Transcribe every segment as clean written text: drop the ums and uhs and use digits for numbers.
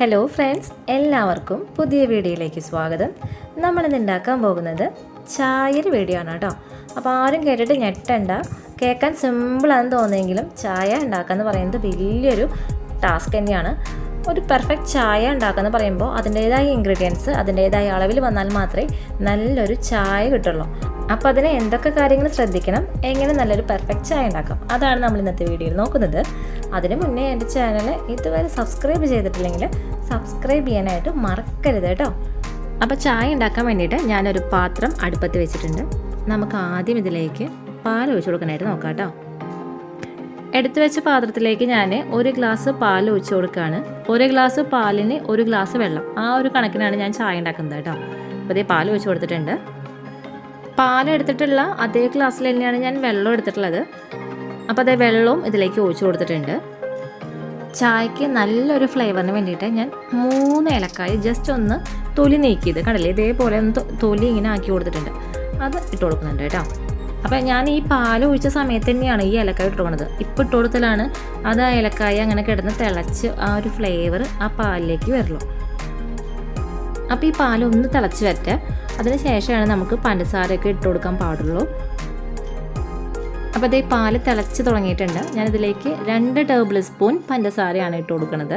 Hello friends, എല്ലാവർക്കും പുതിയ വീഡിയോയിലേക്ക് സ്വാഗതം. നമ്മളിന്ന് ഉണ്ടാക്കാൻ പോകുന്നത് ചായയുടെ വീഡിയോ ആണ് കേട്ടോ. അപ്പോൾ ആരും കേട്ടിട്ട് ഞെട്ടണ്ട. കേൾക്കാൻ സിമ്പിളാണെന്ന് തോന്നിയെങ്കിലും ചായ ഉണ്ടാക്കാമെന്ന് പറയുന്നത് വലിയൊരു ടാസ്ക് തന്നെയാണ്. ഒരു പെർഫെക്റ്റ് ചായ ഉണ്ടാക്കാമെന്ന് പറയുമ്പോൾ അതിൻ്റേതായ ഇൻഗ്രീഡിയൻസ് അതിൻ്റേതായ അളവിൽ വന്നാൽ മാത്രമേ നല്ലൊരു ചായ കിട്ടുള്ളൂ. അപ്പോൾ അതിന് എന്തൊക്കെ കാര്യങ്ങൾ ശ്രദ്ധിക്കണം, എങ്ങനെ നല്ലൊരു പെർഫെക്റ്റ് ചായ ഉണ്ടാക്കാം, അതാണ് നമ്മൾ ഇന്നത്തെ വീഡിയോയിൽ നോക്കുന്നത്. അതിന് മുന്നേ എൻ്റെ ചാനൽ ഇതുവരെ സബ്സ്ക്രൈബ് ചെയ്തിട്ടില്ലെങ്കിൽ സബ്സ്ക്രൈബ് ചെയ്യാനായിട്ട് മറക്കരുത് കേട്ടോ. അപ്പോൾ ചായ ഉണ്ടാക്കാൻ വേണ്ടിയിട്ട് ഞാനൊരു പാത്രം അടുപ്പത്ത് വെച്ചിട്ടുണ്ട്. നമുക്ക് ആദ്യം ഇതിലേക്ക് പാൽ ഒഴിച്ചു കൊടുക്കാനായിട്ട് നോക്കാം കേട്ടോ. എടുത്തു വെച്ച പാത്രത്തിലേക്ക് ഞാൻ 1 ഗ്ലാസ് പാൽ ഒഴിച്ചു കൊടുക്കുകയാണ്. 1 ഗ്ലാസ് പാലിന് 1 ഗ്ലാസ് വെള്ളം, ആ ഒരു കണക്കിനാണ് ഞാൻ ചായ ഉണ്ടാക്കുന്നത് കേട്ടോ. അപ്പോൾ ഇതേ പാൽ ഒഴിച്ചു കൊടുത്തിട്ടുണ്ട്. പാലെടുത്തിട്ടുള്ള അതേ ഗ്ലാസ്സിൽ തന്നെയാണ് ഞാൻ വെള്ളം എടുത്തിട്ടുള്ളത്. അപ്പോൾ അതേ വെള്ളവും ഇതിലേക്ക് ഒഴിച്ചു കൊടുത്തിട്ടുണ്ട്. ചായക്ക് നല്ലൊരു ഫ്ലേവറിന് വേണ്ടിയിട്ട് ഞാൻ 3 ഏലക്കായ ജസ്റ്റ് ഒന്ന് തൊലി നീക്കിയത് കണ്ടില്ലേ, ഇതേപോലെ ഒന്ന് തൊലി ഇങ്ങനെ ആക്കി കൊടുത്തിട്ടുണ്ട്. അത് ഇട്ട് കൊടുക്കുന്നുണ്ട് കേട്ടോ. അപ്പോൾ ഞാൻ ഈ പാൽ ഒഴിച്ച സമയത്ത് തന്നെയാണ് ഈ ഏലക്കായ ഇട്ട് കൊടുക്കുന്നത്. ഇപ്പോൾ ഇട്ട് കൊടുത്തലാണ് അത് ആ ഏലക്കായ അങ്ങനെ കിടന്ന് തിളച്ച് ആ ഒരു ഫ്ലേവർ ആ പാലിലേക്ക് വരുള്ളൂ. അപ്പോൾ ഈ പാലൊന്ന് തിളച്ച് വരട്ടെ. അതിന് ശേഷമാണ് നമുക്ക് പഞ്ചസാരയൊക്കെ ഇട്ട് കൊടുക്കാൻ പാടുള്ളൂ. അപ്പോൾ അതേ പാല് തിളച്ച് തുടങ്ങിയിട്ടുണ്ട്. ഞാനിതിലേക്ക് 2 ടേബിൾ സ്പൂൺ പഞ്ചസാരയാണ് ഇട്ട് കൊടുക്കുന്നത്.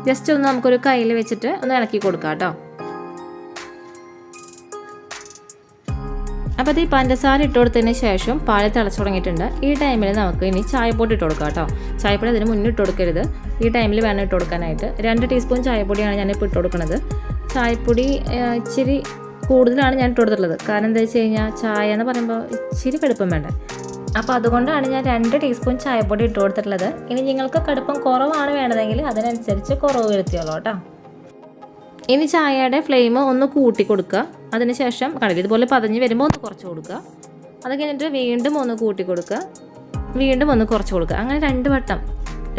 ജസ്റ്റ് ഒന്ന് നമുക്കൊരു കയ്യിൽ വെച്ചിട്ട് ഒന്ന് ഇളക്കി കൊടുക്കാം കേട്ടോ. അപ്പോൾ ഈ പഞ്ചസാര ഇട്ട് കൊടുത്തതിന് ശേഷം പാല് തിളച്ച് തുടങ്ങിയിട്ടുണ്ട്. ഈ ടൈമിൽ നമുക്ക് ഇനി ചായപ്പൊടി ഇട്ട് കൊടുക്കാം കേട്ടോ. ചായപ്പൊടി അതിന് മുന്നേ ഇട്ട് കൊടുക്കരുത്, ഈ ടൈമിൽ വേണം ഇട്ട് കൊടുക്കാനായിട്ട്. 2 ടീസ്പൂൺ ചായപ്പൊടിയാണ് ഞാനിപ്പോൾ ഇട്ട് കൊടുക്കുന്നത്. ചായപ്പൊടി ഇച്ചിരി കൂടുതലാണ് ഞാൻ ഇട്ട് കൊടുത്തിട്ടുള്ളത്. കാരണം എന്താ വെച്ച് കഴിഞ്ഞാൽ ചായ എന്ന് പറയുമ്പോൾ ഇച്ചിരി കടുപ്പം വേണ്ട. അപ്പോൾ അതുകൊണ്ടാണ് ഞാൻ 2 ടീസ്പൂൺ ചായപ്പൊടി ഇട്ട് കൊടുത്തിട്ടുള്ളത്. ഇനി നിങ്ങൾക്ക് കടുപ്പം കുറവാണ് വേണ്ടതെങ്കിൽ അതിനനുസരിച്ച് കുറവ് വരുത്തിയോളൂ കേട്ടോ. ഇനി ചായയുടെ ഫ്ലെയിം ഒന്ന് കൂട്ടി കൊടുക്കുക. അതിനുശേഷം കടലിൽ ഇതുപോലെ പതഞ്ഞ് വരുമ്പോൾ ഒന്ന് കുറച്ച് കൊടുക്കുക. അത് കഴിഞ്ഞിട്ട് വീണ്ടും ഒന്ന് കൂട്ടി കൊടുക്കുക, വീണ്ടും ഒന്ന് കുറച്ച് കൊടുക്കുക. അങ്ങനെ 2 വട്ടം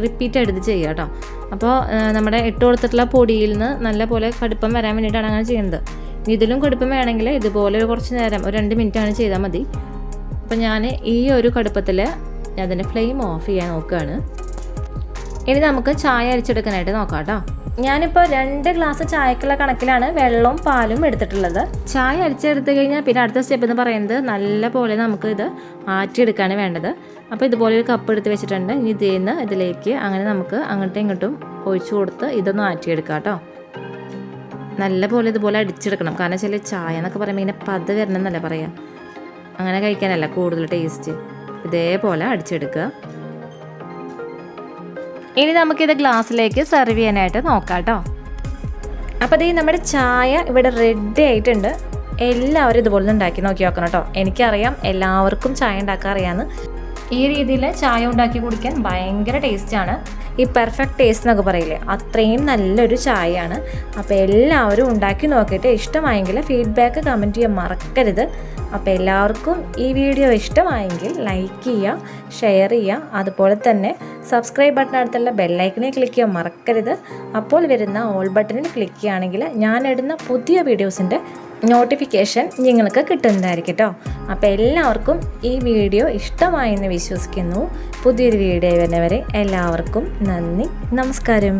റിപ്പീറ്റ് എടുത്ത് ചെയ്യുക കേട്ടോ. അപ്പോൾ നമ്മുടെ ഇട്ട് കൊടുത്തിട്ടുള്ള പൊടിയിൽ നിന്ന് നല്ല പോലെ കടുപ്പം വരാൻ വേണ്ടിയിട്ടാണ് അങ്ങനെ ചെയ്യുന്നത്. ഇതിലും കടുപ്പം വേണമെങ്കിൽ ഇതുപോലെ കുറച്ച് നേരം ഒരു 2 മിനിറ്റാണ് ചെയ്താൽ മതി. അപ്പോൾ ഞാൻ ഈ ഒരു കടുപ്പത്തിൽ അതിൻ്റെ ഫ്ലെയിം ഓഫ് ചെയ്യാൻ നോക്കുകയാണ്. ഇനി നമുക്ക് ചായ അരിച്ചെടുക്കാനായിട്ട് നോക്കാം കേട്ടോ. ഞാനിപ്പോൾ 2 ഗ്ലാസ് ചായക്കുള്ള കണക്കിലാണ് വെള്ളവും പാലും എടുത്തിട്ടുള്ളത്. ചായ അരിച്ചെടുത്ത് കഴിഞ്ഞാൽ പിന്നെ അടുത്ത സ്റ്റെപ്പ് എന്ന് പറയുന്നത് നല്ല പോലെ നമുക്ക് ഇത് ആറ്റിയെടുക്കുകയാണ് വേണ്ടത്. അപ്പോൾ ഇതുപോലെ ഒരു കപ്പ് എടുത്ത് വെച്ചിട്ടുണ്ട്. ഇനി ഇതിലേക്ക് അങ്ങനെ നമുക്ക് അങ്ങോട്ടും ഇങ്ങോട്ടും ഒഴിച്ചു കൊടുത്ത് ഇതൊന്ന് ആറ്റിയെടുക്കാം കേട്ടോ. നല്ല പോലെ ഇതുപോലെ അടിച്ചെടുക്കണം. കാരണം വെച്ചാൽ ചായ എന്നൊക്കെ പറയുമ്പോൾ ഇങ്ങനെ പത വരണം എന്നല്ല പറയാം, അങ്ങനെ കഴിക്കാനല്ല കൂടുതൽ ടേസ്റ്റ്. ഇതേപോലെ അടിച്ചെടുക്കുക. ഇനി നമുക്കിത് ഗ്ലാസ്സിലേക്ക് സെർവ് ചെയ്യാനായിട്ട് നോക്കാം കേട്ടോ. അപ്പോൾ ഇത് നമ്മുടെ ചായ ഇവിടെ റെഡി ആയിട്ടുണ്ട്. എല്ലാവരും ഇതുപോലെ ഉണ്ടാക്കി നോക്കി നോക്കണം കേട്ടോ. എനിക്കറിയാം എല്ലാവർക്കും ചായ ഉണ്ടാക്കാൻ അറിയാമെന്ന്. ഈ രീതിയിൽ ചായ ഉണ്ടാക്കി കുടിക്കാൻ ഭയങ്കര ടേസ്റ്റാണ്. ഈ പെർഫെക്റ്റ് ടേസ്റ്റ് എന്നൊക്കെ പറയില്ലേ, അത്രയും നല്ലൊരു ചായയാണ്. അപ്പോൾ എല്ലാവരും ഉണ്ടാക്കി നോക്കിയിട്ട് ഇഷ്ടമായെങ്കിൽ ഫീഡ്ബാക്ക് കമൻറ്റ് ചെയ്യാൻ മറക്കരുത്. അപ്പോൾ എല്ലാവർക്കും ഈ വീഡിയോ ഇഷ്ടമായെങ്കിൽ ലൈക്ക് ചെയ്യുക, ഷെയർ ചെയ്യുക, അതുപോലെ തന്നെ സബ്സ്ക്രൈബ് ബട്ടണടുത്തുള്ള ബെല്ലൈക്കനെ ക്ലിക്ക് ചെയ്യാൻ മറക്കരുത്. അപ്പോൾ വരുന്ന ഓൾ ബട്ടണിൽ ക്ലിക്ക് ചെയ്യുകയാണെങ്കിൽ ഞാൻ ഇടുന്ന പുതിയ വീഡിയോസിൻ്റെ നോട്ടിഫിക്കേഷൻ നിങ്ങൾക്ക് കിട്ടുന്നതായിരിക്കും കേട്ടോ. അപ്പോൾ എല്ലാവർക്കും ഈ വീഡിയോ ഇഷ്ടമായെന്ന് വിശ്വസിക്കുന്നു. പുതിയൊരു വീഡിയോ വരുന്നവരെ എല്ലാവർക്കും നന്ദി, നമസ്കാരം.